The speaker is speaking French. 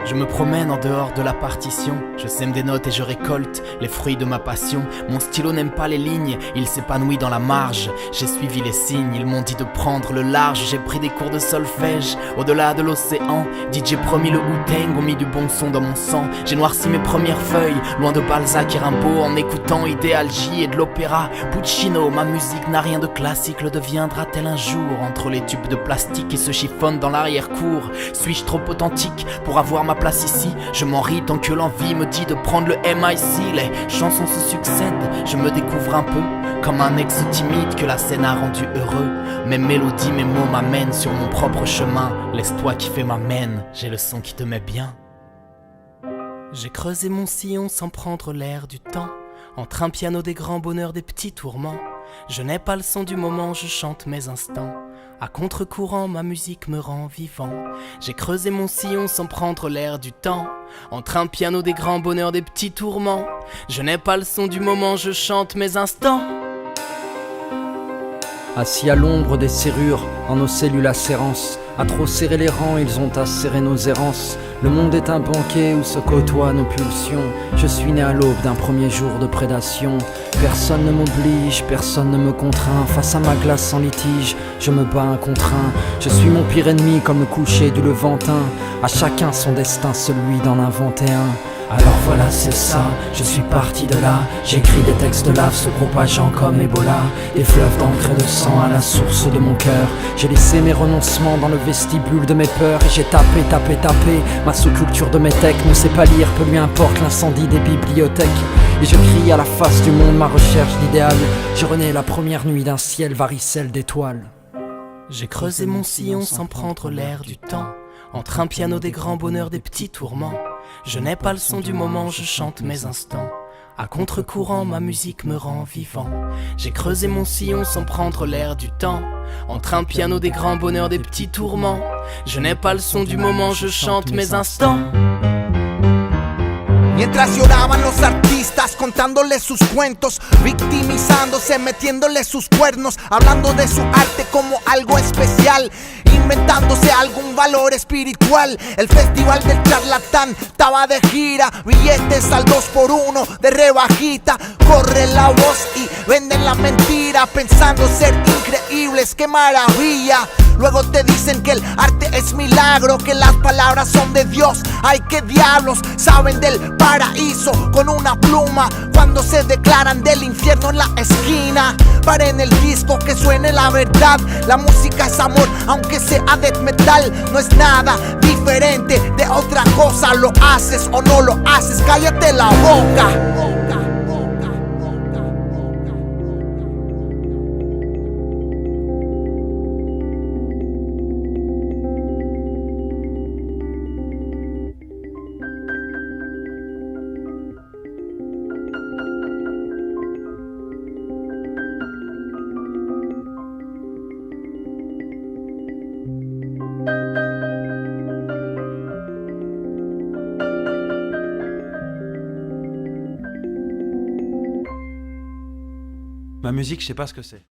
Je me promène en dehors de la partition. Je sème des notes et je récolte les fruits de ma passion. Mon stylo n'aime pas les lignes, il s'épanouit dans la marge. J'ai suivi les signes, ils m'ont dit de prendre le large. J'ai pris des cours de solfège, au-delà de l'océan. DJ promis le Wu-Tang, ont mis du bon son dans mon sang. J'ai noirci mes premières feuilles, loin de Balzac et Rimbaud, en écoutant Idéal J et de l'opéra Puccino. Ma musique n'a rien de classique, le deviendra-t-elle un jour? Entre les tubes de plastique qui se chiffonnent dans l'arrière-cour, suis-je trop authentique pour avoir ma place ici? Je m'en ris tant que l'envie me dit de prendre le MIC. Les chansons se succèdent, je me découvre un peu comme un ex timide que la scène a rendu heureux. Mes mélodies, mes mots m'amènent sur mon propre chemin. Laisse-toi kiffer ma mène, j'ai le son qui te met bien. J'ai creusé mon sillon sans prendre l'air du temps, entre un piano des grands bonheurs, des petits tourments. Je n'ai pas le son du moment, je chante mes instants. À contre-courant, ma musique me rend vivant. J'ai creusé mon sillon sans prendre l'air du temps, entre un piano des grands bonheurs, des petits tourments. Je n'ai pas le son du moment, je chante mes instants. Assis à l'ombre des serrures, en nos cellules à sérance, à trop serrer les rangs, ils ont acéré nos errances. Le monde est un banquet où se côtoient nos pulsions. Je suis né à l'aube d'un premier jour de prédation. Personne ne m'oblige, personne ne me contraint. Face à ma glace sans litige, je me bats un contre un. Je suis mon pire ennemi comme le coucher du Levantin. À chacun son destin, celui d'en inventer un. Alors voilà, c'est ça, je suis parti de là. J'écris des textes de lave se propageant comme Ebola. Des fleuves d'encre et de sang à la source de mon cœur. J'ai laissé mes renoncements dans le vestibule de mes peurs. Et j'ai tapé. Ma sous-culture de métèque ne sait pas lire, peu lui importe l'incendie des bibliothèques. Et je crie à la face du monde ma recherche d'idéal. Je renais la première nuit d'un ciel varicelle d'étoiles. J'ai creusé mon sillon sans prendre l'air du temps, entre un piano des grands bonheurs, des petits tourments. Je n'ai pas le son du moment, je chante mes instants. À contre-courant, ma musique me rend vivant. J'ai creusé mon sillon sans prendre l'air du temps, entre un piano des grands bonheurs, des petits tourments. Je n'ai pas le son du moment, je chante mes instants. Mientras lloraban los artistas contándoles sus cuentos, victimizándose, metiéndole sus cuernos, hablando de su arte como algo especial, inventándose algún valor espiritual. El festival del charlatán estaba de gira, billetes al 2x1 de rebajita. Corre la voz y venden la mentira, pensando ser increíbles, qué maravilla. Luego te dicen que el arte es milagro, que las palabras son de Dios. Ay, qué diablos saben del paraíso con una pluma cuando se declaran del infierno en la esquina. Paren el disco, que suene la verdad. La música es amor, aunque sea death metal. No es nada diferente de otra cosa. Lo haces o no lo haces, cállate la boca. Ma musique, je sais pas ce que c'est.